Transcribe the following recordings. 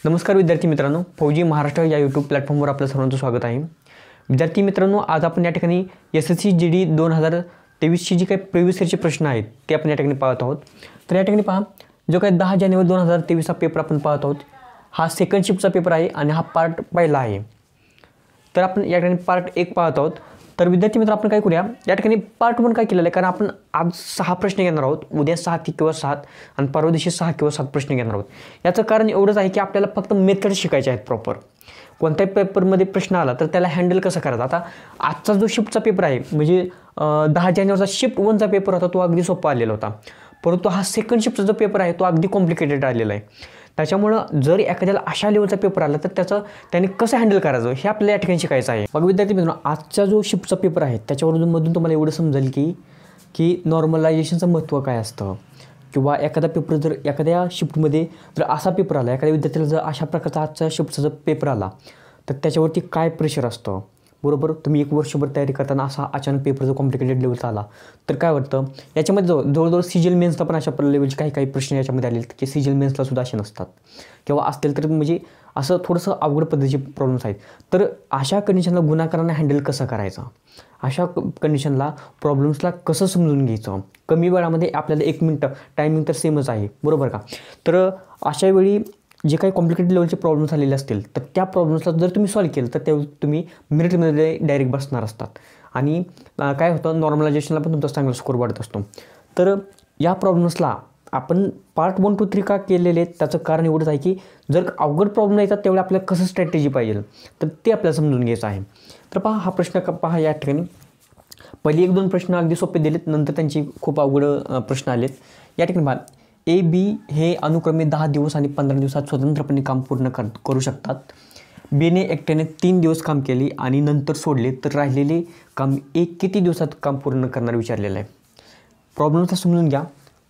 नमस्कार विद्यार्थी मित्रांनो, फौजी महाराष्ट्र या यूट्यूब प्लॅटफॉर्मवर आपलं सर्वांचं स्वागत आहे. विद्यार्थी मित्रांनो, आज आपण या ठिकाणी SSC GD 2023ची जी काही प्रिव्हियस इयरचे प्रश्न आहेत ते आपण या ठिकाणी पाहत आहोत. तर या ठिकाणी पहा, जो काही 10 जानेवारी 2023 पेपर आपण पाहत आहोत, हा सेकंड शिफ्टचा पेपर आहे आणि हा पार्ट पहिला आहे. तर आपण या ठिकाणी पार्ट 1 पाहत आहोत. तर विद्यार्थी मित्र, आपण काय करूया, या ठिकाणी पार्ट 1 काय केलेलं आहे, कारण आपण आज 6 प्रश्न घेणार आहोत, उद्या 6 किंवा 7 आणि परवा दिवशी 6 किंवा 7 प्रश्न घेणार आहोत. याचं कारण एवढंच आहे की आपल्याला फक्त मेथड शिकायचे आहेत प्रॉपर. कोणत्याही पेपरमध्ये प्रश्न आला तर त्याला हँडल कसं करायचं. आता आजचा जो शिफ्टचा पेपर आहे, म्हणजे 10 जानेवारीचा शिफ्ट 1चा पेपर होता, तो अगदी सोपा आलेला होता. परंतु हा सेकंड शिफ्टचा जो पेपर आहे तो अगदी कॉम्प्लिकेटेड आलेला आहे. त्याच्यामुळं जर एखाद्याला अशा लेवलचा पेपर आला तर त्याने कसं हँडल करायचं हे आपल्याला या ठिकाणी शिकायचं आहे. मग विद्यार्थी मित्रांनो, आजचा जो शिफ्टचा पेपर आहे त्याच्यावरून तुम्हाला एवढं समजेल की नॉर्मलायझेशनचं महत्त्व काय असतं, किंवा एखादा पेपर जर एखाद्या शिफ्टमध्ये जर असा पेपर आला, एखाद्या विद्यार्थ्याला जर अशा प्रकारचा आजचा शिफ्टचा जर पेपर आला तर त्याच्यावरती काय प्रेशर असतं. बरोबर, तुम्ही 1 वर्षभर तयारी करताना असा अचानक पेपर जर कॉम्प्लिकेटेड लेवलचा आला तर काय वाटतं. याच्यामध्ये जवळजवळ CGL मेन्सला पण अशा लेवलचे काही प्रश्न याच्यामध्ये आले की CGL मेन्सला सुद्धा असे नसतात, किंवा असतील तर म्हणजे असं थोडंसं अवघड पद्धतीचे प्रॉब्लेम्स आहेत. तर अशा कंडिशनला गुन्हेगारांना हँडल कसं करायचं, अशा कंडिशनला प्रॉब्लेम्सला कसं समजून घ्यायचं. कमी वेळामध्ये आपल्याला 1 मिनिट टायमिंग तर सेमच आहे, बरोबर का. तर अशा वेळी जे काही कॉम्प्लिकेटेड लेवलचे प्रॉब्लेम्स आलेले असतील तर त्या प्रॉब्लेम्सला जर तुम्ही सॉल्व्ह केलं तर ते तुम्ही मिनिटमध्ये डायरेक्ट बसणार असतात. आणि काय होतं, नॉर्मलायझेशनला पण तुमचा चांगला स्कोर वाढत असतो. तर या प्रॉब्लेम्सला आपण पार्ट 1, 2, 3 का केलेले आहेत, त्याचं कारण एवढंच आहे की जर अवघड प्रॉब्लेम येतात त्यावेळी आपल्याला कसं स्ट्रॅटेजी पाहिजे तर ते आपल्याला समजून घ्यायचं आहे. तर पहा, हा प्रश्न पहा, या ठिकाणी पहिले 1-2 प्रश्न अगदी सोपे दिलेत, नंतर त्यांची खूप अवघड प्रश्न आलेत. या ठिकाणी पहा, AB हे अनुक्रमे 10 दिवस आणि 15 दिवसात स्वतंत्रपणे काम पूर्ण करू शकतात. Bने एकट्याने 3 दिवस काम केले आणि नंतर सोडले तर राहिलेले काम किती दिवसात काम पूर्ण करणार विचारलेलं आहे. प्रॉब्लेमचा समजून घ्या.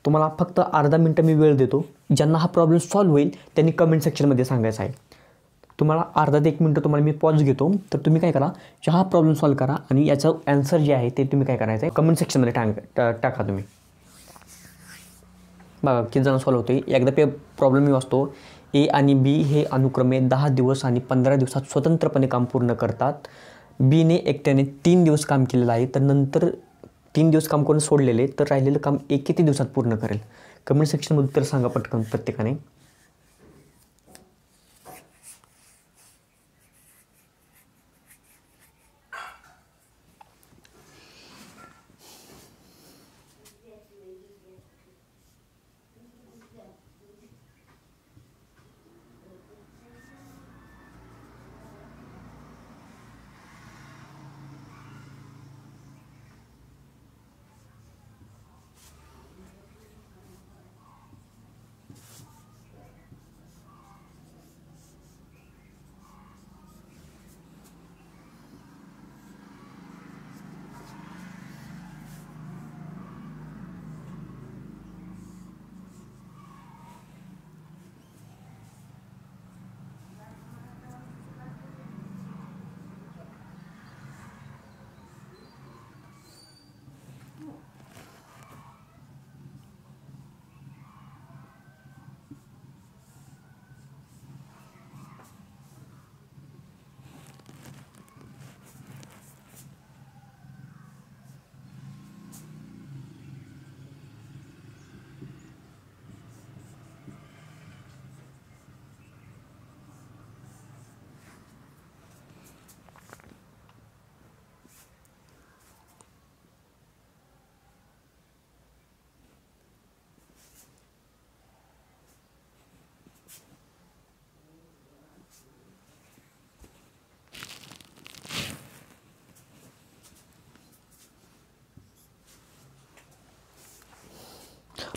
तुम्हाला फक्त अर्धा मिनटं मी वेळ देतो. ज्यांना हा प्रॉब्लेम सॉल्व्ह होईल त्यांनी कमेंट सेक्शनमध्ये सांगायचं आहे. तुम्हाला अर्धा ते 1 मिनटं तुम्हाला मी पॉज घेतो. तर तुम्ही काय करा, हा प्रॉब्लेम सॉल्व्ह करा आणि याचं ॲन्सर जे आहे ते तुम्ही काय करायचं आहे कमेंट सेक्शनमध्ये टाका तुम्ही. बघा किती जण सॉल्व्ह होते. एकदा प्रॉब्लेम मी वाचतो. A आणि B हे अनुक्रमे 10 दिवस आणि 15 दिवसात स्वतंत्रपणे काम पूर्ण करतात. Bने एकट्याने 3 दिवस काम केलेलं आहे, तर नंतर 3 दिवस काम करून सोडलेले, तर राहिलेलं काम किती दिवसात पूर्ण करेल. कमेंट सेक्शनमध्ये उत्तर सांगा पटकन प्रत्येकाने.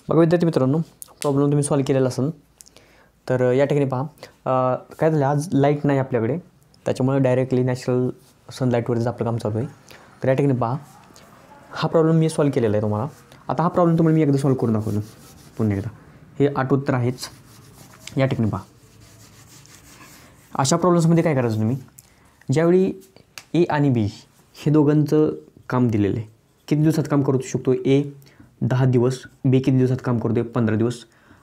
बघा विद्यार्थी मित्रांनो, प्रॉब्लेम तुम्ही सॉल्व्ह केलेला असेल. तर या ठिकाणी पहा, काय झालं, आज लाईट नाही आपल्याकडे, त्याच्यामुळे डायरेक्टली नॅचरल सनलाईटवरच आपलं काम चालू आहे. तर या ठिकाणी पहा, हा प्रॉब्लेम मी सॉल्व्ह केलेला आहे तुम्हाला. आता हा प्रॉब्लेम तुम्हाला मी एकदा सॉल्व्ह करून दाखवतो पुन्हा एकदा. हे 8 उत्तर आहेच. या ठिकाणी पहा, अशा प्रॉब्लेम्समध्ये काय करायचं तुम्ही, ज्यावेळी A आणि B हे दोघांचं काम दिलेलं आहे, किती दिवसात काम करू शकतो. A 10 दिवस, B किती दिवसात काम करतो 15 दिवस.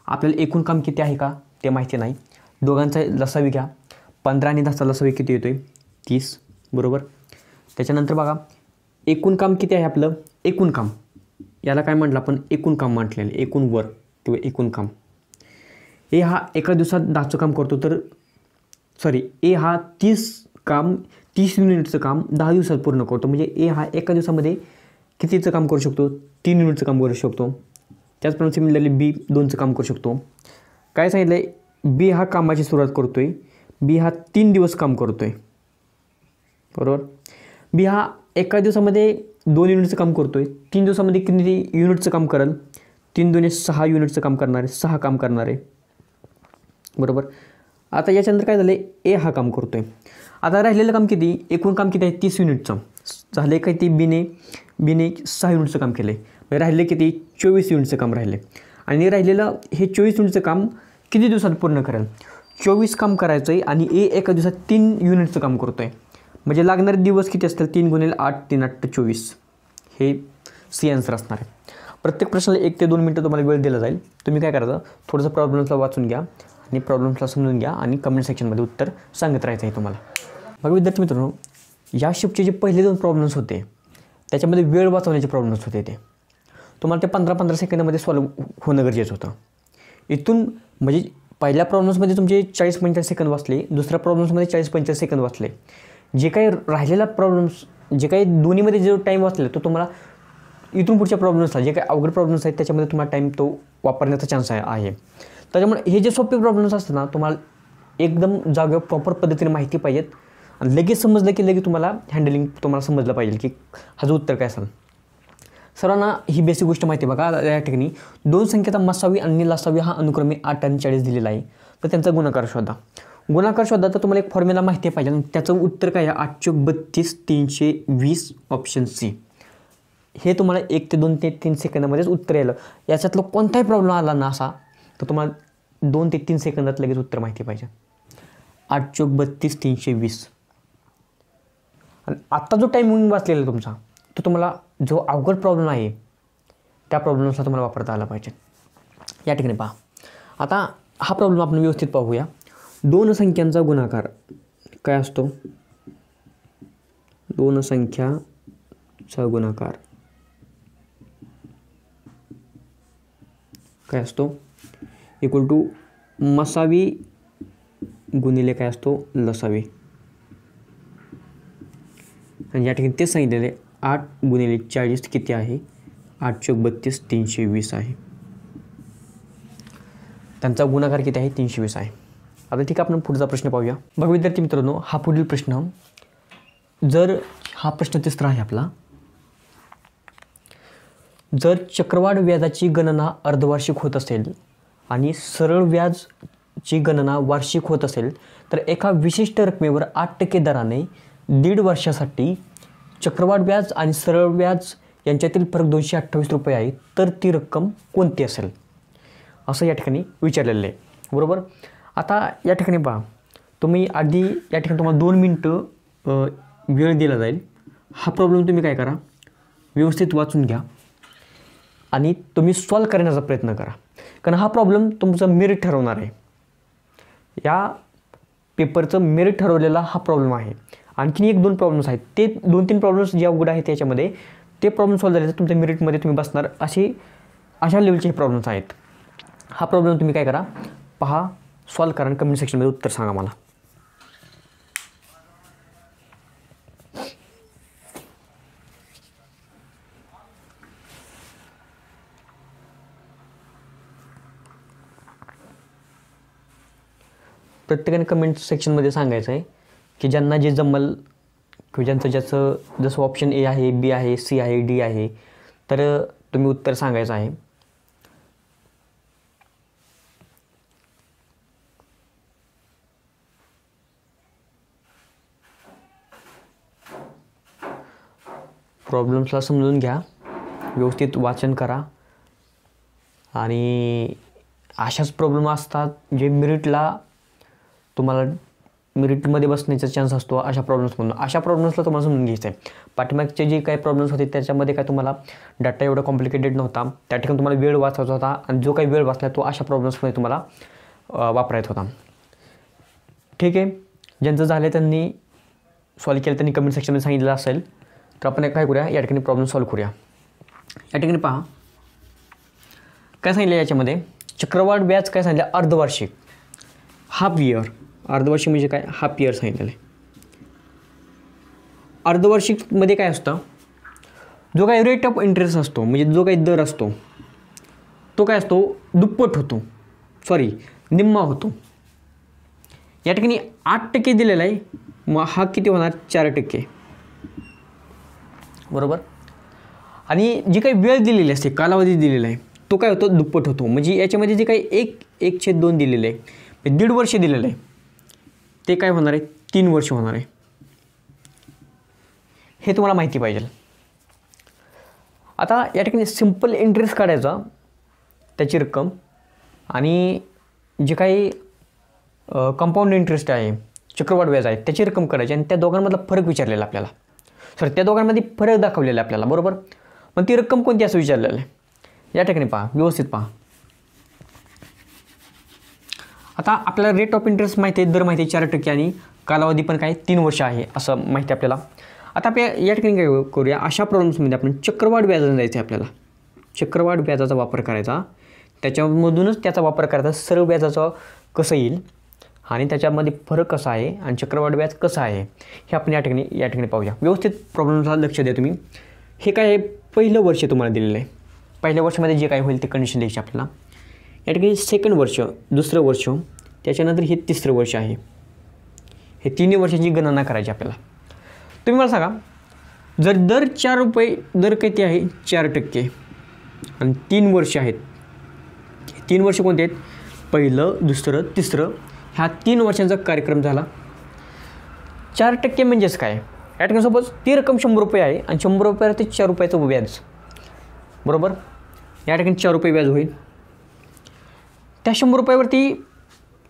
आपल्याला एकूण काम किती आहे का ते माहिती नाही. दोघांचा लसावी घ्या. 15 आणि 10चा लसावी किती येतो आहे? 30, बरोबर. त्याच्यानंतर बघा एकूण काम किती आहे आपलं? एकूण काम याला काय म्हटलं आपण? एकूण काम म्हटलेलं, एकूण वर्क किंवा एकूण काम. ए हा एका दिवसात 10चं काम करतो, तर सॉरी ए हा 30 युनिटचं काम 10 दिवसात पूर्ण करतो. म्हणजे ए हा एका दिवसामध्ये कितीचं काम करू शकतो? 3 युनिटचं काम करू शकतो. त्याचप्रमाणे सिमिलरली बी 2चं काम करू शकतो. काय सांगितलं आहे? बी हा कामाची सुरुवात करतो आहे. बी हा 3 दिवस काम करतो आहे, बरोबर. बी हा एका दिवसामध्ये 2 युनिटचं काम करतो आहे. 3 दिवसामध्ये किती युनिटचं काम करेल? 3 दुने 6 युनिटचं काम करणार आहे, 6 काम करणार आहे, बरोबर. आता याच्यानंतर काय झालं आहे? ए हा काम करतो आहे. आता राहिलेलं काम किती? एकूण काम किती आहे? 30 युनिटचं झालं आहे. काय ती बीने 6 युनिटचं काम केलं आहे. म्हणजे राहिले किती? 24 युनिटचं काम राहिले. आणि राहिलेलं हे 24 युनिटचं काम किती दिवसात पूर्ण करेल? 24 काम करायचं आहे आणि ए एका दिवसात 3 युनिटचं काम करतो आहे. म्हणजे लागणारे दिवस किती असतील? 3 गुणिले 8, 3 8 24. हे सी आन्सर असणार आहे. प्रत्येक प्रश्नाला 1 ते 2 मिनटं तुम्हाला वेळ दिला जाईल. तुम्ही काय करायचं? थोडंसं प्रॉब्लेम्सला वाचून घ्या आणि प्रॉब्लेम्सला समजून घ्या आणि कमेंट सेक्शनमध्ये उत्तर सांगत राहायचं आहे तुम्हाला. बघा विद्यार्थी मित्रांनो, या शिफ्टचे जे पहिले 2 प्रॉब्लेम्स होते त्याच्यामध्ये वेळ वाचवण्याचे प्रॉब्लेम्स होते. ते तुम्हाला ते 15-15 सेकंदामध्ये सॉल्व्ह होणं गरजेचं होतं. इथून म्हणजे पहिल्या प्रॉब्लेम्समध्ये तुमचे 40-45 सेकंद वाचले, दुसऱ्या प्रॉब्लेम्समध्ये 40-45 सेकंद वाचले. जे काही राहिलेला प्रॉब्लेम्स, जे काही दोन्हीमध्ये जो टाईम वाचले तो तुम्हाला इथून पुढच्या प्रॉब्लेम्सला जे काही अवघड प्रॉब्लेम्स आहेत त्याच्यामध्ये तुम्हाला टाईम तो वापरण्याचा चान्स आहे. त्याच्यामुळे हे जे सोपे प्रॉब्लेम्स असतात ना, तुम्हाला एकदम जागेवर प्रॉपर पद्धतीने माहिती पाहिजेत आणि लगेच समजलं की लगेच तुम्हाला हँडलिंग तुम्हाला समजलं पाहिजे की ह्याचं उत्तर काय असेल. सर्वांना ही बेसिक गोष्ट माहिती आहे. बघा या ठिकाणी 2 संख्येचा मसावी आणि लसावी हा अनुक्रमे 8 आणि 40 दिलेला आहे. तर त्यांचा गुणाकार शोधा. गुणाकार शोधा तर तुम्हाला एक फॉर्म्युला माहिती पाहिजे आणि त्याचं उत्तर काय आहे? 832 320 ऑप्शन सी. हे तुम्हाला 1 ते 2 ते 3 सेकंदामध्येच उत्तर यायला. याच्यातलं कोणताही प्रॉब्लेम आला ना असा तर तुम्हाला 2 ते 3 सेकंदात लगेच उत्तर माहिती पाहिजे. 832 320. आणि आत्ता जो टायमिंग वाचलेला तुमचा तो तुम्हाला जो अवघड प्रॉब्लेम आहे त्या प्रॉब्लेम्सला तुम्हाला वापरता आला पाहिजे. या ठिकाणी पहा. आता हा प्रॉब्लेम आपण व्यवस्थित पाहूया. 2 संख्यांचा गुणाकार काय असतो? 2 संख्याचा गुणाकार काय असतो? इक्वल टू मसावी गुणिले काय असतो? लसावी. आणि या ठिकाणी तेच सांगितलेले 8 गुणिले 40 किती आहे? 832 320 आहे. त्यांचा गुणाकार किती आहे? 320 आहे. आता ठीक आहे, आपण पुढचा प्रश्न पाहूया. बघा विद्यार्थी मित्रांनो, हा पुढील प्रश्न, जर हा प्रश्न तिसरा आहे आपला. जर चक्रवाढ व्याजाची गणना अर्धवार्षिक होत असेल आणि सरळ व्याजची गणना वार्षिक होत असेल तर एका विशिष्ट रकमेवर 8% दराने 1.5 वर्षासाठी चक्रवाढ व्याज आणि सरळ व्याज यांच्यातील फरक 228 रुपये आहे, तर ती रक्कम कोणती असेल असं या ठिकाणी विचारलेलं आहे, बरोबर. आता या ठिकाणी पहा, तुम्ही अगदी या ठिकाणी तुम्हाला 2 मिनटं वेळ दिला जाईल. हा प्रॉब्लेम तुम्ही काय करा, व्यवस्थित वाचून घ्या आणि तुम्ही सॉल्व करण्याचा प्रयत्न करा, कारण हा प्रॉब्लेम तुमचं मेरिट ठरवणार आहे. या पेपरचं मेरिट ठरवलेला हा प्रॉब्लेम आहे. आणखीन 1-2 प्रॉब्लेम्स आहेत, ते 2-3 प्रॉब्लेम्स जे अवघड आहेत त्याच्यामध्ये ते प्रॉब्लेम सॉल्व झाले तर तुमच्या मेरिटमध्ये तुम्ही बसणार, अशा लेवलचे हे प्रॉब्लेम्स आहेत. हा प्रॉब्लेम तुम्ही काय करा, पहा, सॉल्व करा आणि कमेंट सेक्शनमध्ये उत्तर सांगा मला. प्रत्येकाने कमेंट सेक्शनमध्ये सांगायचं आहे की ज्यांना जे जमल किंवा ज्याचं जसं ऑप्शन ए आहे, बी आहे, सी आहे, डी आहे, तर तुम्ही उत्तर सांगायचं आहे. प्रॉब्लेम्सला समजून घ्या, व्यवस्थित वाचन करा आणि अशाच प्रॉब्लेम असतात जे मेरिटला तुम्हाला मेरिटमध्ये बसण्याचा चान्स असतो. अशा प्रॉब्लेम्सला तुम्हाला समजून घ्यायचं आहे. पाठीमागचे जे काही प्रॉब्लेम्स होते त्याच्यामध्ये काय तुम्हाला डाटा एवढा कॉम्प्लिकेटेड नव्हता, त्या ठिकाणी तुम्हाला वेळ वाचवायचा होता आणि जो काही वेळ वाचला तो अशा प्रॉब्लेम्समध्ये तुम्हाला वापरायचा होता. ठीक आहे, ज्यांचं झालं आहे त्यांनी सॉल्व केलं, त्यांनी कमेंट सेक्शनमध्ये सांगितलं असेल. तर आपण काय करूया, या ठिकाणी प्रॉब्लेम सॉल्व करूया. या ठिकाणी पहा काय सांगितलं याच्यामध्ये, चक्रवाढ व्याज काय सांगितलं, अर्धवार्षिक, हाफ इयर. अर्धवार्षिक म्हणजे काय, हाफ इयर सांगितलेलं आहे. अर्धवार्षिकमध्ये काय असतं, जो काही रेट ऑफ इंटरेस्ट असतो म्हणजे जो काही दर असतो तो काय असतो, दुप्पट होतो, निम्मा होतो. या ठिकाणी 8% दिलेला आहे, मग हा किती होणार, 4%. बरोबर. आणि जी काही वेळ दिलेली असते, कालावधी दिलेला आहे, तो काय होतो, दुप्पट होतो. म्हणजे याच्यामध्ये जे काही 1/2 दिलेलं आहे, 1.5 वर्ष दिलेलं आहे, ते काय होणार आहे, 3 वर्ष होणार आहे. हे तुम्हाला माहिती पाहिजे. आता या ठिकाणी सिम्पल इंटरेस्ट काढायचा, त्याची रक्कम, आणि जे काही कंपाऊंड इंटरेस्ट आहे, चक्रवाढ व्याज आहे, त्याची रक्कम काढायची आणि त्या दोघांमधला फरक विचारलेला आपल्याला. त्या दोघांमध्ये फरक दाखवलेला आपल्याला. बरोबर. पण ती रक्कम कोणती असं विचारलेलं आहे. या ठिकाणी पहा, व्यवस्थित पहा. आता आपल्याला रेट ऑफ इंटरेस्ट माहिती आहे, दर माहिती आहे 4% आणि कालावधी पण काय 3 वर्ष आहे असं माहिती आहे आपल्याला. आता आपण या ठिकाणी काय करूया, अशा प्रॉब्लेम्समध्ये आपण चक्रवाढ व्याजाने जायचं आहे आपल्याला. चक्रवाढ व्याजाचा वापर करायचा, त्याच्यामधूनच त्याचा वापर करायचा, सरळ व्याजाचं कसं येईल आणि त्याच्यामध्ये फरक कसा आहे आणि चक्रवाढ व्याज कसं आहे हे आपण या ठिकाणी पाहूया. व्यवस्थित प्रॉब्लेमला लक्ष द्या तुम्ही. हे काय आहे, पहिलं वर्ष तुम्हाला दिलेलं आहे. पहिल्या वर्षामध्ये जे काय होईल ते कंडिशन द्यायची आपल्याला. या ठिकाणी सेकंड वर्ष, दुसरं वर्ष, त्याच्यानंतर हे तिसरं वर्ष आहे. हे 3 वर्षांची गणना करायची आपल्याला. तुम्ही मला सांगा, जर दर 4 रुपये, दर किती आहे, 4% आणि 3 वर्ष आहेत. 3 वर्ष कोणते आहेत, पहिलं, दुसरं, तिसरं, ह्या 3 वर्षांचा कार्यक्रम झाला. 4% म्हणजेच काय, या ठिकाणी सपोज ती रक्कम 100 रुपये आहे आणि 100 रुपयावरती 4 रुपयाचं व्याज. बरोबर. या ठिकाणी 4 रुपये व्याज होईल. त्या 100 रुपयावरती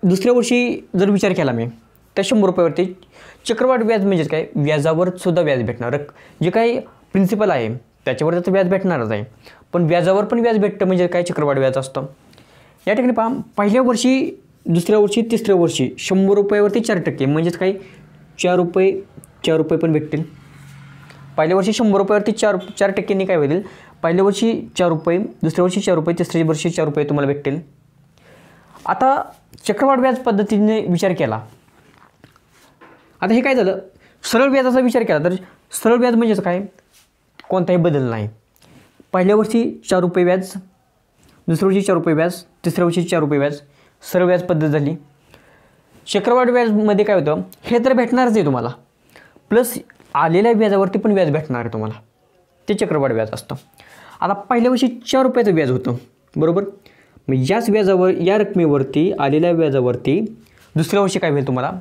दुसऱ्या वर्षी जर विचार केला मी, त्या 100 रुपयावरती चक्रवाढ व्याज म्हणजेच काय, व्याजावर सुद्धा व्याज भेटणार. जे काही प्रिन्सिपल आहे त्याच्यावर तर व्याज भेटणारच आहे, पण व्याजावर पण व्याज भेटतं म्हणजे काय, चक्रवाढ व्याज असतं. या ठिकाणी पहा, पहिल्या वर्षी, दुसऱ्या वर्षी, तिसऱ्या वर्षी 100 रुपयावरती 4% म्हणजेच काय, 4 रुपये पण भेटतील. पहिल्या वर्षी 100 रुपयावरती 4% काय होईल, पहिल्या वर्षी 4 रुपये, दुसऱ्या वर्षी 4 रुपये, तिसऱ्या वर्षी 4 रुपये तुम्हाला भेटतील. आता चक्रवाढ व्याज पद्धतीने विचार केला. आता हे काय झालं, सरळ व्याजाचा विचार केला तर सरळ व्याज म्हणजेच काय, कोणताही बदल नाही. पहिल्या वर्षी 4 रुपये व्याज, दुसऱ्या वर्षी 4 रुपये व्याज, तिसऱ्या वर्षी 4 रुपये व्याज, सरळ व्याज पद्धत झाली. चक्रवाढ व्याजमध्ये काय होतं, हे तर भेटणारच आहे तुम्हाला, प्लस आलेल्या व्याजावरती पण व्याज भेटणार आहे तुम्हाला, ते चक्रवाढ व्याज असतं. आता पहिल्या वर्षी 4 रुपयाचं व्याज होतं. बरोबर. मग याच व्याजावर, या रकमेवरती, आलेल्या व्याजावरती दुसऱ्या वर्षी काय होईल, तुम्हाला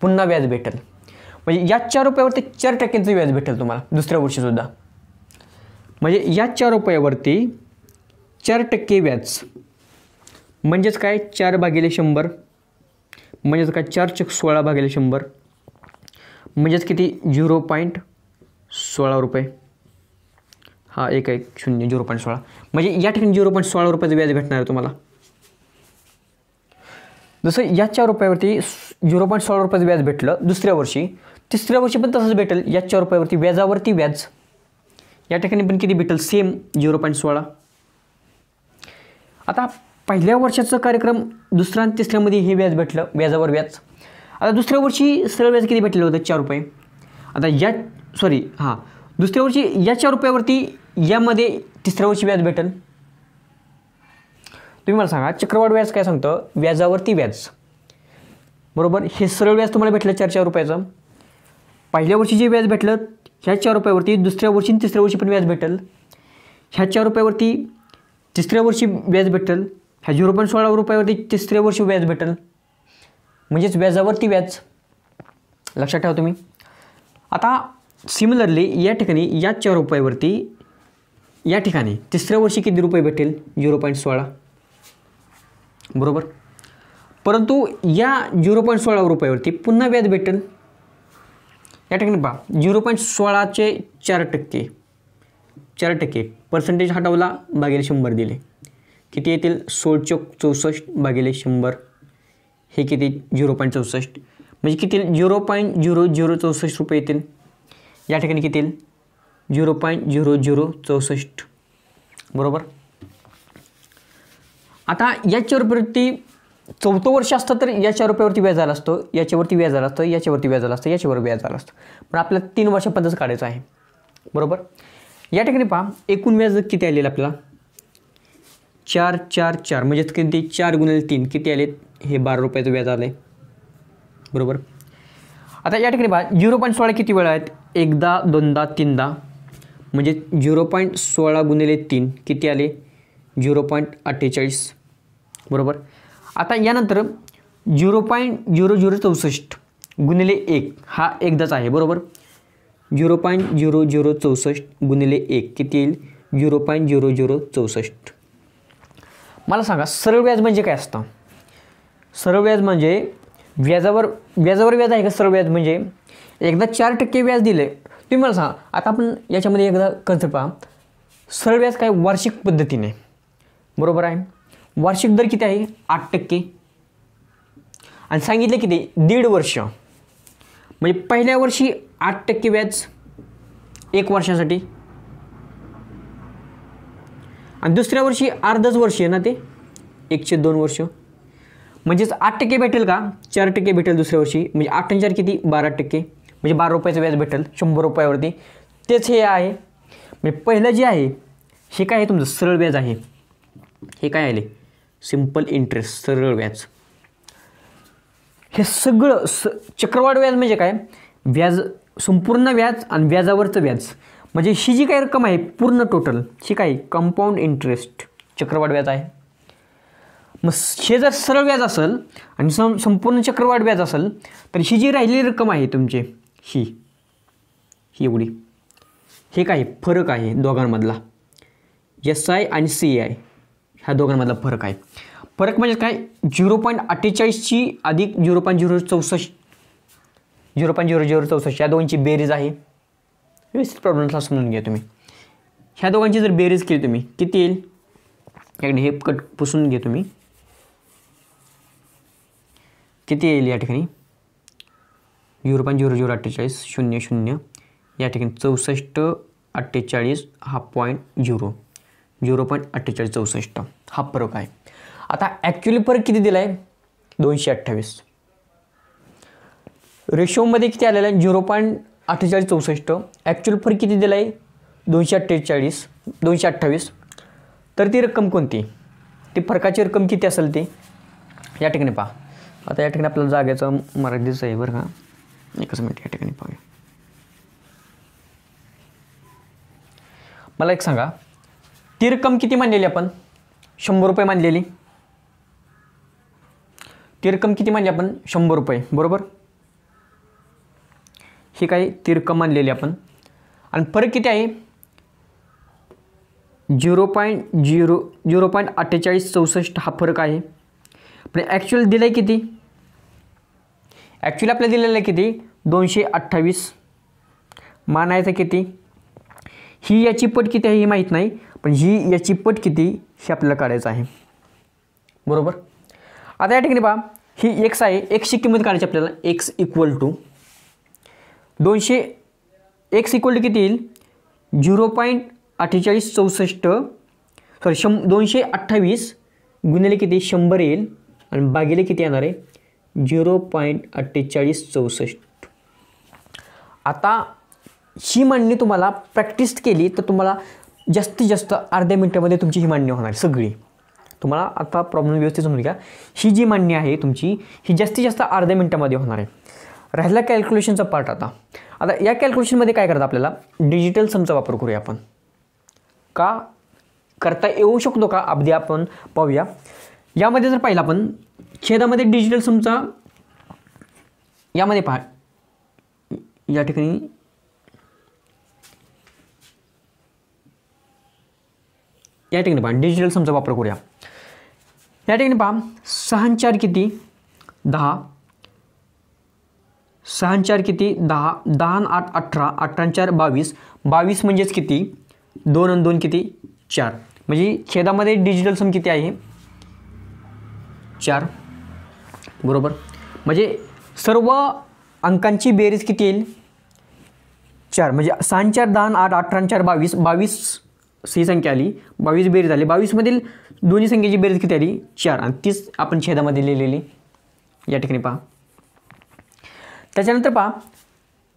पुन्हा व्याज भेटेल. म्हणजे या 4 रुपयावरती 4%चं व्याज भेटेल तुम्हाला दुसऱ्या वर्षीसुद्धा. म्हणजे या 4 रुपयावरती 4% व्याज म्हणजेच काय, 4/100 म्हणजेच काय, 4×16/100 म्हणजेच किती, 0.16 रुपये. हा 110 0.16 म्हणजे या ठिकाणी 0.16 रुपयाचं व्याज भेटणार आहे तुम्हाला. जसं या 4 रुपयावरती 0.16 रुपयाचं व्याज भेटलं दुसऱ्या वर्षी, तिसऱ्या वर्षी पण तसंच भेटेल. या 4 रुपयावरती व्याजावरती व्याज या ठिकाणी पण किती भेटेल, सेम 0.16. आता पहिल्या वर्षाचा कार्यक्रम दुसऱ्या आणि तिसऱ्यामध्ये हे व्याज भेटलं, व्याजावर व्याज. आता दुसऱ्या वर्षी सरळ व्याज किती भेटलेलं होतं, 4 रुपये. आता दुसऱ्या वर्षी या 4 रुपयावरती यामध्ये तिसऱ्या वर्षी व्याज भेटेल. तुम्ही मला सांगा, चक्रवाढ व्याज काय सांगतं, व्याजावरती व्याज. बरोबर. हे सरळ व्याज तुम्हाला भेटलं 4 रुपयाचं. पहिल्या वर्षी जे व्याज भेटलं ह्या 4 रुपयावरती दुसऱ्या वर्षी आणि तिसऱ्या वर्षी पण व्याज भेटेल. ह्या 4 रुपयावरती तिसऱ्या वर्षी व्याज भेटेल. ह्या 0.16 रुपयावरती तिसऱ्या वर्षी व्याज भेटेल. म्हणजेच व्याजावरती व्याज. लक्षात ठेवा तुम्ही. आता सिमिलरली या ठिकाणी या 4 रुपयावरती या ठिकाणी तिसऱ्या वर्षी किती रुपये भेटेल, 0.16. बरोबर. परंतु या 0.16 रुपयावरती पुन्हा व्याज भेटेल. या ठिकाणी पहा, 0.16चे 4% पर्सेंटेज हटवला, भागिले 100 दिले. किती येतील, 16×64 भागिले 100 हे किती 0.64 म्हणजे किती 0.0064 रुपये येतील. या ठिकाणी किती येईल 0.0064 बरोबर. आता याच्यावरती 4थं वर्ष असतं तर याच्या रुपयावरती व्याज आलं असतं, याच्यावरती व्याज आलं असतं, याच्यावरती व्याज आलं असतं, याच्यावर व्याज आलं असतं. पण आपल्याला 3 वर्षापर्यंतच काढायचं आहे बरोबर. या ठिकाणी पहा एकूण व्याज किती आलेलं आपल्याला 444 म्हणजे किती 4 × 3 किती आले हे 12 रुपयाचं व्याज आलं आहे बरोबर. आता या ठिकाणी पहा 0.16 किती वेळा आहेत एकदा दोनदा तीनदा म्हणजे 0.16 × 3 किती आले 0.48 बरोबर. आता यानंतर 0.0064 × 1 हा एकदाच आहे बरोबर. 0.0064 × 1 किती येईल 0.0064. मला सांगा सरळ व्याज म्हणजे काय असतं. सरळ व्याज म्हणजे व्याजावर व्याज आहे का. सरळ व्याज म्हणजे एकदा 4% व्याज दिले. तुम्ही मला सांगा आता आपण याच्यामध्ये एकदा कन्सेप्ट पहा. सरळ व्याज काय वार्षिक पद्धतीने बरोबर आहे. वार्षिक दर किती आहे 8% आणि सांगितले किती 1.5 वर्ष म्हणजे पहिल्या वर्षी 8% व्याज 1 वर्षासाठी आणि दुसऱ्या वर्षी अर्धच वर्ष आहे ना ते 1/2 वर्ष म्हणजेच 8% भेटेल का 4% भेटेल दुसऱ्या वर्षी म्हणजे 8 आणि 4 किती 12% म्हणजे 12 रुपयाचं व्याज भेटेल 100 रुपयावरती. तेच हे आहे म्हणजे पहिलं जे आहे हे काय आहे तुमचं सरळ व्याज आहे. हे काय आले सिंपल इंटरेस्ट सरळ व्याज. हे सगळं चक्रवाढ व्याज म्हणजे काय व्याज संपूर्ण व्याज आणि व्याजावरचं व्याज म्हणजे ही जी काही रक्कम आहे पूर्ण टोटल ही काय कंपाऊंड इंटरेस्ट चक्रवाढ व्याज आहे. मग हे जर सरळ व्याज असेल आणि संपूर्ण चक्रवाढ व्याज असेल तर ही जी राहिलेली रक्कम आहे तुमची ही एवढी. हे काय फरक आहे दोघांमधला SI आणि CI ह्या दोघांमधला फरक आहे. फरक म्हणजे काय 0.48 अधिक 0.0064 या दोघांची बेरीज आहे. व्यवस्थित प्रॉब्लेमला समजून घ्या तुम्ही. ह्या दोघांची जर बेरीज केली तुम्ही किती येईल याकडे हे कट पुसून घे तुम्ही किती येईल या ठिकाणी 0.0048 00 या ठिकाणी 6448 हा 0.4864 हा फरक आहे. आता ॲक्च्युली फरक किती दिला आहे 228. रेशोमध्ये किती आलेला आहे 0.4864 ॲक्च्युअल फरक किती दिला आहे 228. तर ती रक्कम कोणती ती फरकाची रक्कम किती असेल ती या ठिकाणी पहा. आता या ठिकाणी आपल्याला जागेचं मर्यादित आहे बरं का. एकच मिनिट या ठिकाणी पाहूया. मला एक सांगा ती रक्कम किती मानलेली आपण 100 रुपये मानलेली. ती रक्कम किती मानली आपण 100 रुपये बरोबर. ही काय ती रक्कम मानलेली आपण आणि फरक किती आहे 0.4864 हा फरक आहे. पण ॲक्च्युअल दिलं आहे किती ॲक्च्युअली आपल्याला दिलेलं आहे किती 228 मानायचं किती. ही याची पट किती आहे हे माहीत नाही पण ही याची पट किती हे आपल्याला काढायचं आहे बरोबर. आता या ठिकाणी पहा ही x आहे x ची किंमत काढायची आपल्याला x equal to 200 x equal to किती येईल 0.4864 सॉरी 228 गुणिले किती 100 येईल आणि भागिले किती येणार आहे 0.4864. आता ही मांडणी तुम्हाला प्रॅक्टिस केली तर तुम्हाला जास्तीत जास्त अर्ध्या मिनिटामध्ये तुमची ही मांडणी होणार सगळी. तुम्हाला आता प्रॉब्लेम व्यवस्थित समजून घ्या. ही जी मांडणी आहे तुमची ही जास्तीत जास्त अर्ध्या मिनिटामध्ये होणार आहे. राहिला कॅल्क्युलेशनचा पार्ट. आता या कॅल्क्युलेशनमध्ये काय करता आपल्याला डिजिटल समचा वापर करूया आपण. का करता येऊ शकतो का अगदी आपण पाहूया. यामध्ये जर पाहिलं आपण छेदामध्ये डिजिटल समचा यामध्ये पहा या ठिकाणी पहा डिजिटल समचा वापर करूया. या ठिकाणी पहा 6 आणि 4 किती 10 6 आणि 4 किती 10 10 आणि 8 18 18 आणि 4 22 22 म्हणजेच किती 2 आणि 2 किती 4 म्हणजे छेदामध्ये डिजिटल सम किती आहे 4. बरोबर. म्हणजे सर्व अंकांची बेरीज किती येईल 4. म्हणजे 6 आणि 4 10, 8 18 आणि 4 22, 22 ही संख्या आली, 22 बेरीज आली. 22 मधील दोन्ही संख्येची बेरीज किती आली 4 आणि 30 आपण छेदामध्ये लिहिलेली या ठिकाणी पहा. त्याच्यानंतर पहा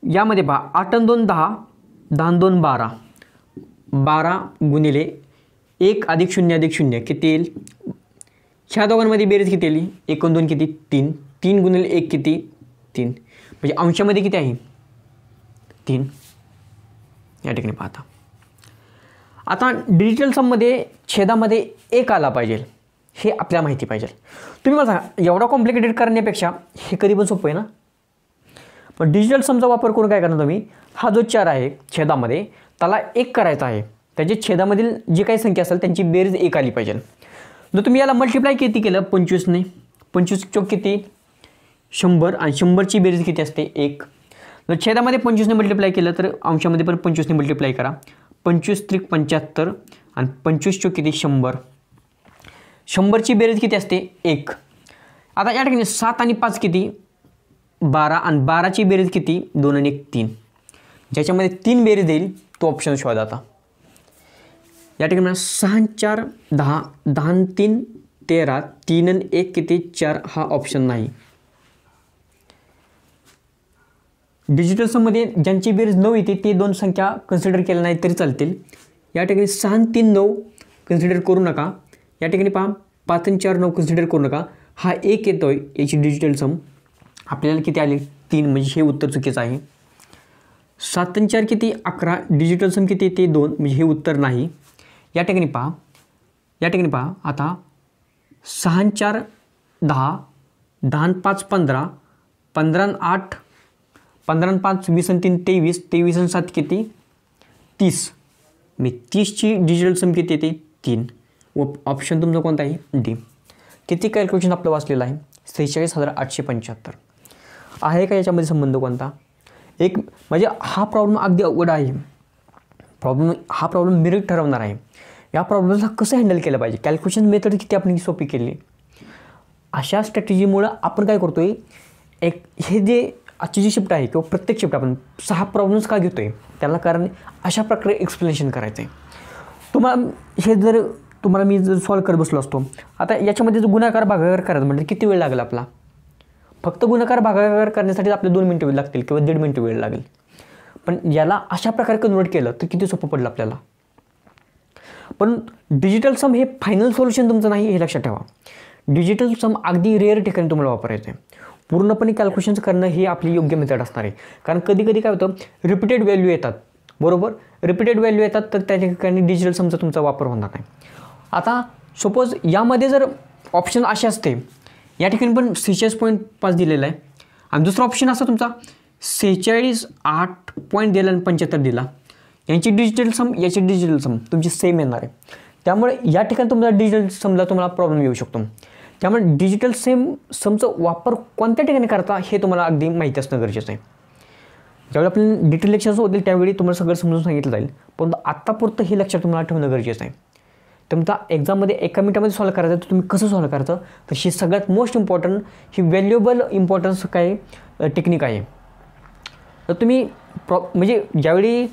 यामध्ये पहा 8 आणि 2 10, 10 आणि 2 12, 12 गुणिले 1 अधिक 0 अधिक 0 किती येईल. ह्या दोघांमध्ये बेरीज किती आली 1 आणि 2 किती 3, 3 गुणिले 1 किती 3. म्हणजे अंशामध्ये किती आहे 3 या ठिकाणी पाहता. आता डिजिटल सममध्ये छेदामध्ये 1 आला पाहिजे हे आपल्याला माहिती पाहिजे. तुम्ही मला सांगा एवढा कॉम्प्लिकेटेड करण्यापेक्षा हे कधी पण सोपं आहे ना. पण डिजिटल समचा वापर करून काय करणार तुम्ही, हा जो 4 आहे छेदामध्ये त्याला 1 करायचा आहे. त्याच्या छेदामधील जी काही संख्या असेल त्यांची बेरीज 1 आली पाहिजे. जर तुम्ही याला मल्टिप्लाय किती केलं 25ने, 25 चौक किती 100 आणि 100ची बेरीज किती असते 1. जर छेदामध्ये 25ने मल्टिप्लाय केलं तर अंशामध्ये पण 25ने मल्टिप्लाय करा. 25 त्रिक 75 आणि 25 चौक किती 100. 100ची बेरीज किती असते 1. आता या ठिकाणी 7 आणि 5 किती 12 आणि 12ची बेरीज किती 2 आणि 1 3. ज्याच्यामध्ये 3 बेरीज येईल तो ऑप्शन शोधा. आता या ठिकाणी 6 आणि 4 10, 10 आणि 3 13, 3 आणि 1 किती 4 हा ऑप्शन नाही. डिजिटल सममध्ये ज्यांची बेरीज 9 येते ते 2 संख्या कन्सिडर केल्या नाही तरी चालतील. या ठिकाणी 6 आणि 3 9 कन्सिडर करू नका. या ठिकाणी पहा 5 आणि 4 9 कन्सिडर करू नका. हा 1 येतोय याची डिजिटल सम आपल्याला किती आली 3, म्हणजे हे उत्तर चुकीचं आहे. 7 आणि 4 किती 11, डिजिटल सम किती ते 2, म्हणजे हे उत्तर नाही. या ठिकाणी पहा आता 6 आणि 4 10, 10 आणि 5 15, 15 आणि 8 15 आणि 5 20 आणि 3 23, 23 आणि 7 किती 30. मी 30ची डिजिटल सम किती येते 3 व ऑप्शन तुमचा कोणता आहे डी. किती कॅल्क्युलेशन आपलं वाचलेलं आहे 46,875 आहे का. याच्यामध्ये संबंध कोणता एक, म्हणजे हा प्रॉब्लेम अगदी अवघड आहे. हा प्रॉब्लेम मेरिट ठरवणार आहे. या प्रॉब्लेमला कसं हँडल केलं पाहिजे, कॅल्क्युलेशन मेथड किती आपण सोपी केली. अशा स्ट्रॅटेजीमुळं आपण काय करतो आहे हे जे आजची जी शिफ्ट आहे किंवा प्रत्येक शिफ्ट आपण 6 प्रॉब्लेम्स का घेतो आहे त्याला कारण अशा प्रकारे एक्सप्लेनेशन करायचं आहे. तुम्हाला मी जर सॉल्व करत बसलो असतो आता याच्यामध्ये जो गुणाकार भागाकार करायचा म्हणजे किती वेळ लागेल आपला. फक्त गुणाकार भागाकार करण्यासाठी आपले 2 मिनटं वेळ लागतील किंवा 1.5 मिनटं वेळ लागेल. पण याला अशा प्रकारे कन्वर्ट केलं तर किती सोपं पडलं आपल्याला. पण डिजिटल सम हे फायनल सोल्युशन तुमचं नाही हे लक्षात ठेवा. डिजिटल सम अगदी रेअर ठिकाणी तुम्हाला वापरायचं आहे. पूर्णपणे कॅल्क्युलेशन्स करणं ही आपली योग्य मेथड असणार आहे. कारण कधी कधी काय होतं रिपीटेड व्हॅल्यू येतात. बरोबर रिपीटेड व्हॅल्यू येतात तर त्या ठिकाणी डिजिटल समचा तुमचा वापर होणार नाही. आता सपोज यामध्ये जर ऑप्शन असे असते या ठिकाणी पण 46.5 दिलेला आहे आणि दुसरा ऑप्शन असा तुमचा 46 8 पॉईंट दिला आणि 75 दिला. यांची डिजिटल सम याची डिजिटल सम तुमची सेम येणार आहे. त्यामुळे या ठिकाणी तुमचा डिजिटल समला तुम्हाला प्रॉब्लेम येऊ शकतो. त्यामुळे डिजिटल समचा वापर कोणत्या ठिकाणी करता हे तुम्हाला अगदी माहिती असणं गरजेचं आहे. ज्यावेळी आपल्याला डिटेल लेक्चर्स होतील त्यावेळी तुम्हाला सगळं समजून सांगितलं जाईल. पण आत्तापुरतं हे लक्षात तुम्हाला ठेवणं गरजेचं आहे. तुमचा एक्झाममध्ये 1 मिनिटामध्ये सॉल्व करायचं तर तुम्ही कसं सॉल्व करायचं तर ही सगळ्यात मोस्ट इम्पॉर्टंट ही व्हॅल्युएबल इम्पॉर्टन्स काय टेक्निक आहे. तर तुम्ही म्हणजे ज्यावेळी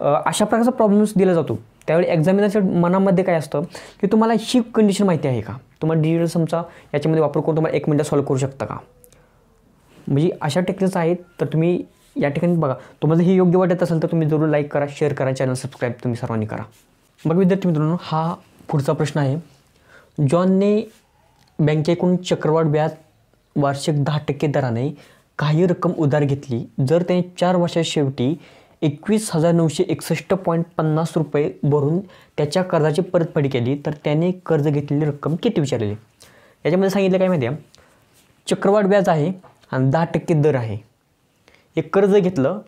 अशा प्रकारचा प्रॉब्लेम्स दिला जातो त्यावेळी एक्झामिनरच्या मनामध्ये काय असतं की तुम्हाला ही कंडिशन माहिती आहे का, तुम्हाला डिजिटल समचा याच्यामध्ये वापर करून तुम्हाला 1 मिनिटात सॉल्व करू शकता का. म्हणजे अशा टेक्निक्स आहेत. तर तुम्ही या ठिकाणी बघा तुम्हाला हे योग्य वाटत असेल तर तुम्ही जरूर लाईक करा, शेअर करा, चॅनल सबस्क्राईब तुम्ही सर्वांनी करा. मग विद्यार्थी मित्रांनो हा पुढचा प्रश्न आहे. जॉनने बँकेकडून चक्रवाढ व्याज वार्षिक 10% दराने काही रक्कम उधार घेतली. जर त्याने 4 वर्षाच्या शेवटी 21,961.50 रुपये भरून त्याच्या कर्जाची परतफेड केली तर त्याने कर्ज घेतलेली रक्कम किती विचारलेली. याच्यामध्ये सांगितलं काय माहिती आहे चक्रवाढ व्याज आहे आणि 10% दर आहे. एक कर्ज घेतलं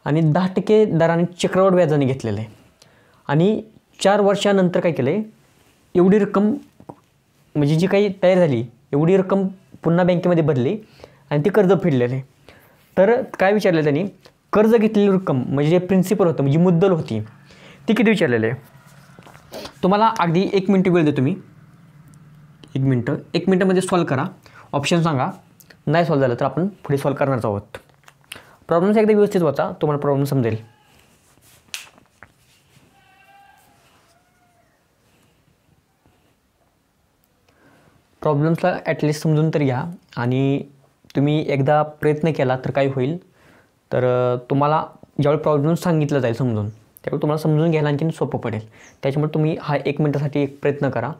आणि 10% दराने चक्रवाढ व्याजाने घेतलेलं आहे आणि 4 वर्षानंतर काय केलं आहे एवढी रक्कम म्हणजे जी काही तयार झाली एवढी रक्कम पुन्हा बँकेमध्ये भरली आणि ते कर्ज फेडलेलं आहे. तर काय विचारलं त्यांनी कर्ज घेतलेली रक्कम म्हणजे जे प्रिन्सिपल होतं म्हणजे मुद्दल होती ती किती विचारलेलं आहे. तुम्हाला अगदी 1 मिनिट वेळ देतो मी. 1 मिनिटामध्ये सॉल्व करा ऑप्शन सांगा. नाही सॉल्व्ह झालं तर आपण पुढे सॉल्व्ह करणार आहोत. प्रॉब्लेम्स एकदा व्यवस्थित वाचा, तुम्हाला प्रॉब्लेम समजेल. प्रॉब्लेम्सला ॲटलिस्ट समजून तर घ्या आणि तुम्ही एकदा प्रयत्न केला तर काय होईल, तर तुम्हाला ज्यावेळी प्रॉब्लेम सांगितलं जाईल समजून, त्यावेळी तुम्हाला समजून घ्यायला आणखीन सोपं पडेल. त्याच्यामुळे तुम्ही हा 1 मिनिटासाठी एक प्रयत्न करा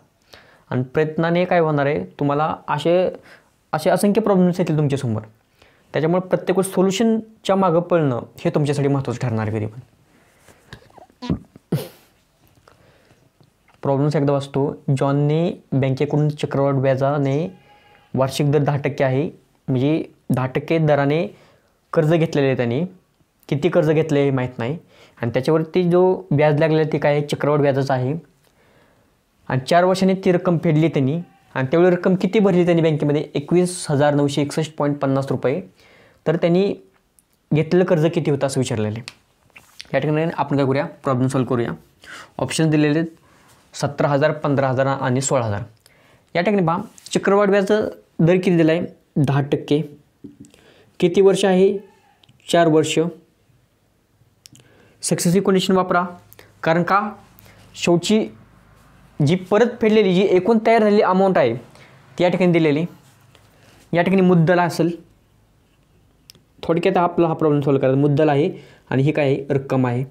आणि प्रयत्नाने काय होणार आहे, तुम्हाला असे असंख्य प्रॉब्लेम्स येतील तुमच्यासमोर. त्याच्यामुळे प्रत्येक गोष्ट सोल्युशनच्या मागं पळणं हे तुमच्यासाठी महत्त्वाचं ठरणार आहे. कधी पण प्रॉब्लेम्स एकदा वाचतो. जॉनने बँकेकडून चक्रवाढ व्याजाने वार्षिक दर 10% आहे, म्हणजे 10% दराने कर्ज घेतलेले आहे. त्यांनी किती कर्ज घेतले हे माहीत नाही आणि त्याच्यावरती जो व्याज लागलेला ते काय चक्रवाढ व्याजाचं आहे आणि 4 वर्षांनी ती रक्कम फेडली त्यांनी आणि तेवढी रक्कम किती भरली त्यांनी बँकेमध्ये 21,961.50 रुपये. तर त्यांनी घेतलेलं कर्ज किती होतं असं विचारलेलं आहे. या ठिकाणी आपण काय करूया, प्रॉब्लेम सॉल्व्ह करूया. ऑप्शन दिलेले 17,000, 15,000 आणि 16,000. या ठिकाणी पहा चक्रवाढ व्याजाचा दर किती दिला आहे 10%. किती वर्ष आहे 4 वर्ष. सक्सेसिव्ह कंडिशन वापरा, कारण का शेवटची जी परत फेडलेली जी एकूण तयार झालेली अमाऊंट आहे ती या ठिकाणी दिलेली. या ठिकाणी मुद्दल असेल. थोडक्यात आपला हा प्रॉब्लेम सॉल्व्ह करायचा. मुद्दल आहे आणि ही काय रक्कम आहे.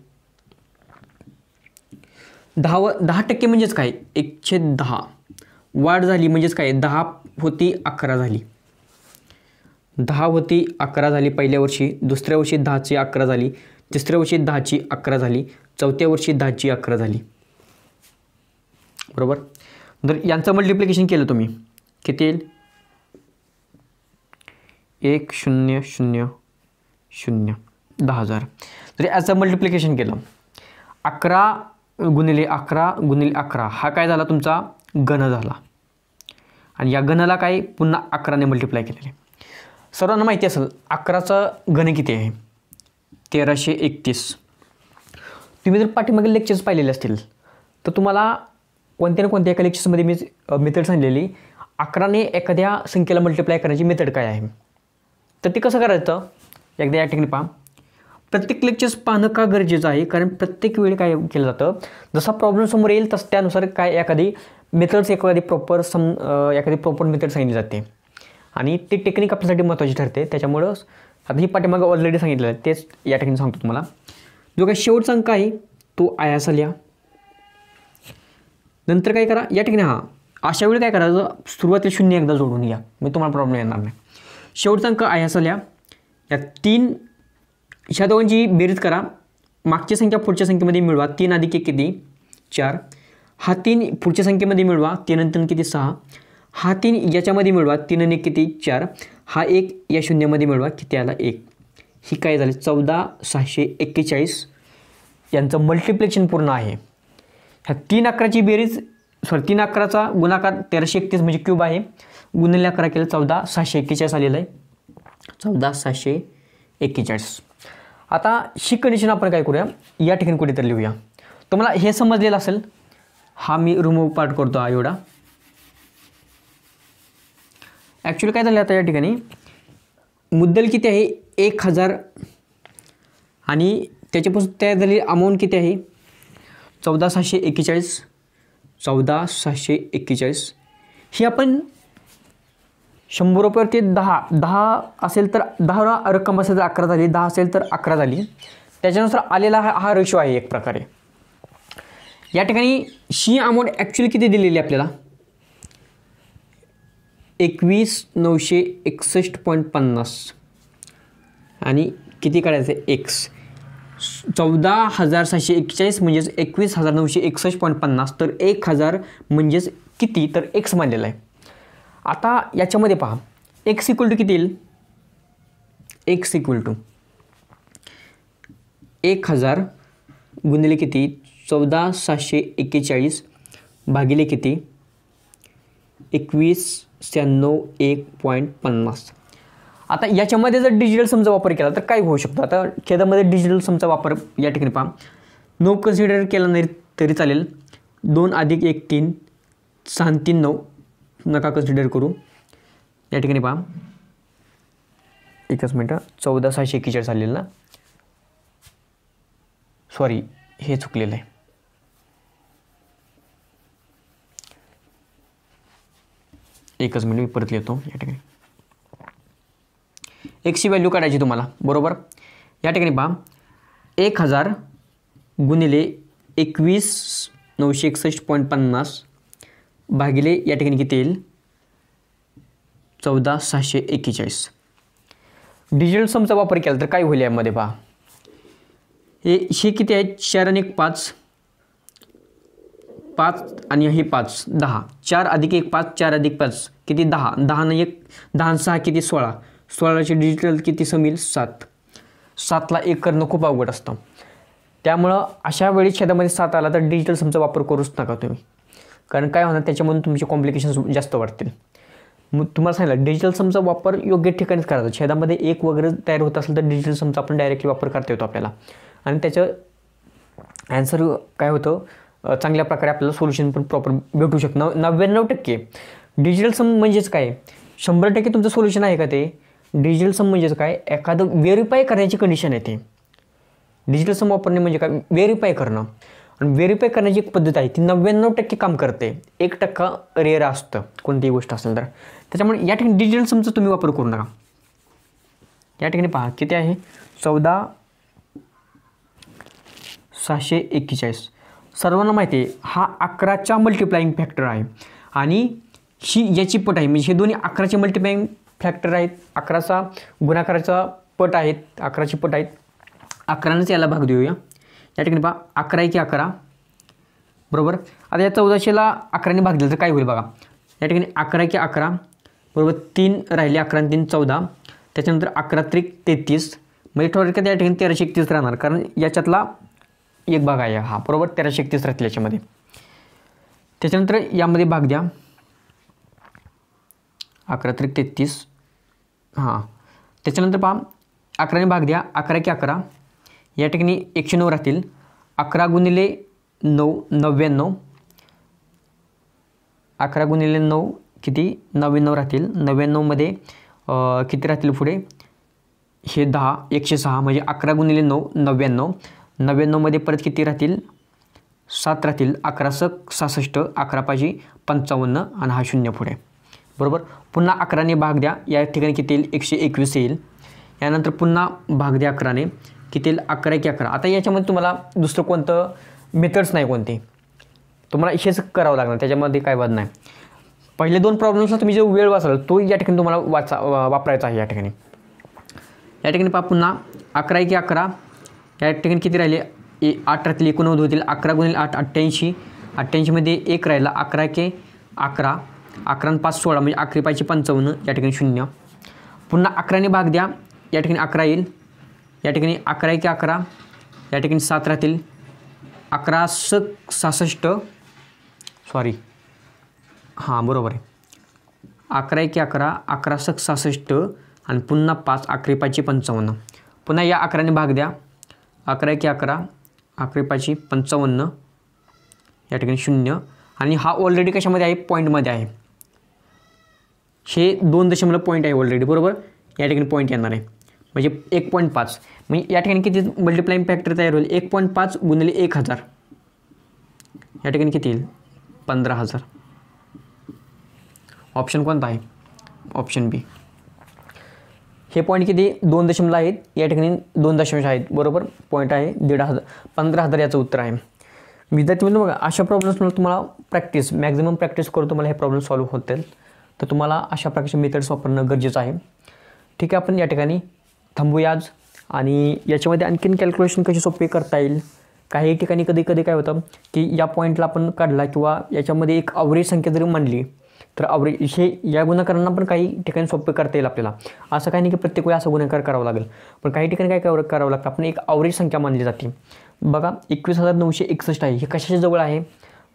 10% म्हणजेच काय 1/10 वाढ झाली म्हणजेच काय 10 होती 11 झाली. 10 होती 11 झाली पहिल्या वर्षी, दुसऱ्या वर्षी 10ची 11 झाली, तिसऱ्या वर्षी 10ची 11 झाली, चौथ्या वर्षी 10ची 11 झाली. बरोबर. जर यांचं मल्टिप्लिकेशन केलं तुम्ही किती येईल 1,0,0,0 10,000. जर याचं मल्टिप्लिकेशन केलं 11 गुणिले 11 गुणिले 11 हा काय झाला तुमचा घन झाला आणि या घनाला काय पुन्हा 11ने मल्टिप्लाय केलेले. सर्वांना माहिती असेल 11चा घन किती आहे 1331. तुम्ही जर पाठीमागील लेक्चर्स पाहिलेले असतील तर तुम्हाला कोणत्या ना कोणत्या एका लेक्चर्समध्ये मी मेथड सांगितलेली 11ने एखाद्या संख्येला मल्टिप्लाय करण्याची मेथड काय आहे. तर ते कसं करायचं एकदा या ठिकाणी पहा. प्रत्येक लेक्चर्स पाहणं का गरजेचं आहे, कारण प्रत्येक वेळी काय केलं जातं जसा प्रॉब्लेम समोर येईल तसं त्यानुसार काय एखादी मेथड्स एखादी प्रॉपर मेथड सांगितली जाते आणि ती टेक्निक आपल्यासाठी महत्त्वाची ठरते. त्याच्यामुळं आता ही पाठीमागं ऑलरेडी सांगितलेलं आहे तेच या ठिकाणी सांगतो तुम्हाला. जो काही शेवटचा अंक आहे तो आयासा लिहा. नंतर काय करा या ठिकाणी अशा वेळी काय करायचं सुरुवातीला 0 एकदा जोडून घ्या, मी तुम्हाला प्रॉब्लेम येणार नाही. शेवटचा अंक आयासा लिहा. या 3 ह्या दोघांची बेरीज करा. मागची संख्या पुढच्या संख्येमध्ये मिळवा. 3 अधिक 1 किती 4. हा 3 पुढच्या संख्येमध्ये मिळवा. 3 आणि 3 किती 6. हा 3 याच्यामध्ये मिळवा. 3 आणि 1 किती 4. हा 1 या शून्यामध्ये मिळवा. किती आला 1. ही काय झाली 14,641. यांचं मल्टिप्लिकेशन पूर्ण आहे. ह्या 3 11ची बेरीज 3 11चा गुणाकार 1331 म्हणजे क्यूब आहे. गुणिले 11 केलं 14,641 आलेलं आहे. 14,641. आता ही कंडिशन आपण काय करूया या ठिकाणी कुठेतरी लिहूया. तुम्हाला हे समजलेलं असेल. हा मी रिमूव्ह पार्ट करतो एवढा. ॲक्च्युली काय झालं आता या ठिकाणी मुद्दल किती आहे 1,000 आणि त्याच्यापासून तयार झालेली अमाऊंट किती आहे 14,641. 14,641 ही आपण 100 रुपयावरती 10 असेल तर 10 रक्कम असेल तर 11 झाली, 10 असेल तर 11 झाली. त्याच्यानुसार आलेला हा रेशो आहे एक प्रकारे. या ठिकाणी ही अमाऊंट ॲक्च्युली किती दिलेली आपल्याला 21,961.50 आणि किती काढायचं एक्स 14,641 म्हणजेच 21,961.50. तर 1,000 म्हणजेच किती तर एक्स मानलेला आहे. आता याच्यामध्ये पहा एक्स इक्वल टू किती येईल एक्स इक्वल टू 1,000 गुणिले किती 14,641 भागिले किती 21,96,1.50. आता याच्यामध्ये जर डिजिटल समचा वापर केला तर काय होऊ शकतो. आता खेळामध्ये डिजिटल समचा वापर या ठिकाणी पहा नो कन्सिडर केला नाही तरी चालेल. 2 अधिक 1 3 6 3 9 नका कन्सिडर करू. या ठिकाणी पहा, एकच मिनटं, 14,641 आलेलं ना, सॉरी हे चुकलेलं आहे, एकच मिनिट मी परत लिहितो. या ठिकाणी एक्सची व्हॅल्यू काढायची तुम्हाला, बरोबर. या ठिकाणी पहा 1000 गुणिले 21,961.50 भागिले या ठिकाणी किती येईल 14,641. डिजिटल समचा वापर केला तर काय होईल यामध्ये पहा, हे किती आहे 4 आणि 1 5 आणि हे 5 10, 4 अधिक 1 5, 4 अधिक 5 किती 10, 10 आणि 1 10 आणि 6 किती 16, 16चे डिजिटल किती समील 7, 7ला 1 करणं खूप अवघड असतं. त्यामुळं अशा वेळी छेदामध्ये 7 आला तर डिजिटल समचा वापर करूच नका तुम्ही, कारण काय होणार त्याच्यामधून तुमचे कॉम्प्लिकेशन्स जास्त वाढतील. मग तुम्हाला सांगितलं डिजिटल समचा वापर योग्य ठिकाणीच करायचा. छेदामध्ये 1 वगैरे तयार होत असेल तर डिजिटल समचा आपण डायरेक्टली वापर करता येतो आपल्याला, आणि त्याचं ॲन्सर काय होतं चांगल्या प्रकारे आपल्याला सोल्युशन पण प्रॉपर भेटू शकतं. 99% डिजिटल सम म्हणजेच काय 100% तुमचं सोल्युशन आहे का ते. डिजिटल सम म्हणजेच काय एखादं व्हेरीफाय करण्याची कंडिशन आहे ते. डिजिटल सम वापरणे म्हणजे काय व्हेरीफाय करणं, आणि व्हेरीफाय करण्याची एक पद्धत आहे ती 99% काम करते, 1% रेअर असतं कोणतीही गोष्ट असेल तर. त्याच्यामुळे या ठिकाणी डिजिटल समचा तुम्ही वापर करू नका. या ठिकाणी पहा किती आहे 14,641. सर्वांना माहिती आहे हा 11चा मल्टिप्लाइंग फॅक्टर आहे, आणि ही याची पट आहे, म्हणजे हे दोन्ही 11चे मल्टिप्लाइंग फॅक्टर आहेत, 11चा गुणाकाराचा पट आहेत, 11ची पट आहेत. 11नेच याला भाग देऊया. या ठिकाणी पहा 11 × 11 बरोबर. आता या 1400ला 11ने भाग दिला तर काय होईल बघा. या ठिकाणी 11 × 11 बरोबर 3 राहिले, 11 आणि 3 14, त्याच्यानंतर 11 × 3 33, म्हणजे थोडक्यात या ठिकाणी 1331 राहणार, कारण याच्यातला एक भाग आहे हा बरोबर. 1331 राहतील याच्यामध्ये. त्याच्यानंतर यामध्ये भाग द्या 11 × 33 हां. त्याच्यानंतर पहा 11ने भाग द्या 11 × 11, या ठिकाणी 109 राहतील. 11 गुणिले 9 99, 11 गुणिले 9 किती 99 राहतील. 99मध्ये किती राहतील पुढे हे 10 106, म्हणजे 11 गुणिले 9 99, 99मध्ये परत किती राहतील 7 राहतील. 11 × 66, 11 × 55 आणि हा 0 पुढे बरोबर. पुन्हा 11ने भाग द्या, या ठिकाणी किती येईल 121 येईल. यानंतर पुन्हा भाग द्या 11ने, किती येईल 11 × 11. आता याच्यामध्ये तुम्हाला दुसरं कोणतं मेथड्स नाही, कोणते तुम्हाला हेच करावं लागणार, त्याच्यामध्ये काय वाद नाही. पहिले 2 प्रॉब्लेम्सला तुम्ही जो वेळ वाचाल तो या ठिकाणी तुम्हाला वापरायचा आहे. या ठिकाणी पहा पुन्हा 11 × 11, या ठिकाणी किती राहिले 8 राहतील, 89 होतील. 11 गुणिले 8 88, 88मध्ये 1 राहिला. 11 × 11, 11 आणि 5 16, म्हणजे 11 × 5 55, या ठिकाणी 0. पुन्हा 11ने भाग द्या, या ठिकाणी 11 येईल. या ठिकाणी 11 × 11, या ठिकाणी 7 राहतील. 11 × 66 सॉरी हां बरोबर आहे. 11 × 11, 11 × 66 आणि पुन्हा 5, 11 × 5 55. पुन्हा या 11ने भाग द्या 11 × 11, 11 × 5 55, या ठिकाणी 0. आणि हा ऑलरेडी कशामध्ये आहे पॉईंटमध्ये आहे, हे 2 दशमलव पॉईंट आहे ऑलरेडी बरोबर. या ठिकाणी पॉईंट येणार आहे म्हणजे 1.5, म्हणजे या ठिकाणी किती मल्टिप्लाइंग फॅक्टर तयार होईल 1.5 गुणिले 1000, या ठिकाणी किती येईल 15,000. ऑप्शन कोणता आहे ऑप्शन बी. हे पॉईंट किती 2 दशमलव आहेत, या ठिकाणी 2 दशांश आहेत बरोबर. पॉईंट आहे 1,500 15,000 याचं उत्तर आहे. विद्यार्थी मित्रांनो बघा अशा प्रॉब्लेम्समुळे तुम्हाला प्रॅक्टिस मॅक्झिमम प्रॅक्टिस करून तुम्हाला हे प्रॉब्लेम सॉल्व्ह होतील, तर तुम्हाला अशा प्रकारचे मेथड्स वापरणं गरजेचं आहे. ठीक आहे, आपण या ठिकाणी थांबूया आज, आणि याच्यामध्ये आणखीन कॅल्क्युलेशन कशी सोपी करता येईल. काही ठिकाणी कधी कधी काय होतं की या पॉईंटला आपण काढला किंवा याच्यामध्ये एक अवरेज संख्या जरी मांडली तर अवरेज हे या गुणाकारांना पण काही ठिकाणी सोपे करता येईल आपल्याला. असं काही नाही की प्रत्येक वेळी असं गुणाकार करावं लागेल, पण काही ठिकाणी काय करावं लागतं आपण एक अवरेज संख्या मानली जाते. बघा 21,961 आहे, हे कशाच्या जवळ आहे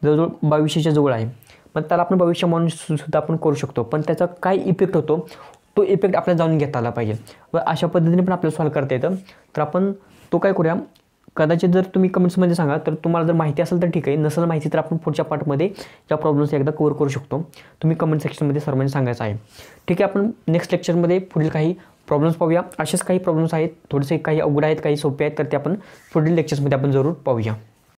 जवळजवळ 2200च्या जवळ आहे. पण त्याला आपण 2200 म्हणून सुद्धा आपण करू शकतो, पण त्याचा काय इफेक्ट होतो तो इफेक्ट आपल्याला जाणून घेता आला पाहिजे. व अशा पद्धतीने पण आपल्याला सॉल्व्ह करता येतं. तर आपण तो काय करूया कदाचित जर तुम्ही कमेंट्समध्ये सांगा, तर तुम्हाला जर माहिती असेल तर ठीक आहे, नसेल माहिती तर आपण पुढच्या पार्टमध्ये या प्रॉब्लेम्स एकदा कव्हर करू शकतो. तुम्ही कमेंट सेक्शनमध्ये सर्वांनी सांगायचं आहे. ठीक आहे, आपण नेक्स्ट लेक्चरमध्ये पुढील काही प्रॉब्लेम्स पाहूया. असेच काही प्रॉब्लेम्स आहेत, थोडेसे काही अवघड आहेत, काही सोपे आहेत, तर ते आपण पुढील लेक्चर्समध्ये आपण जरूर पाहूया.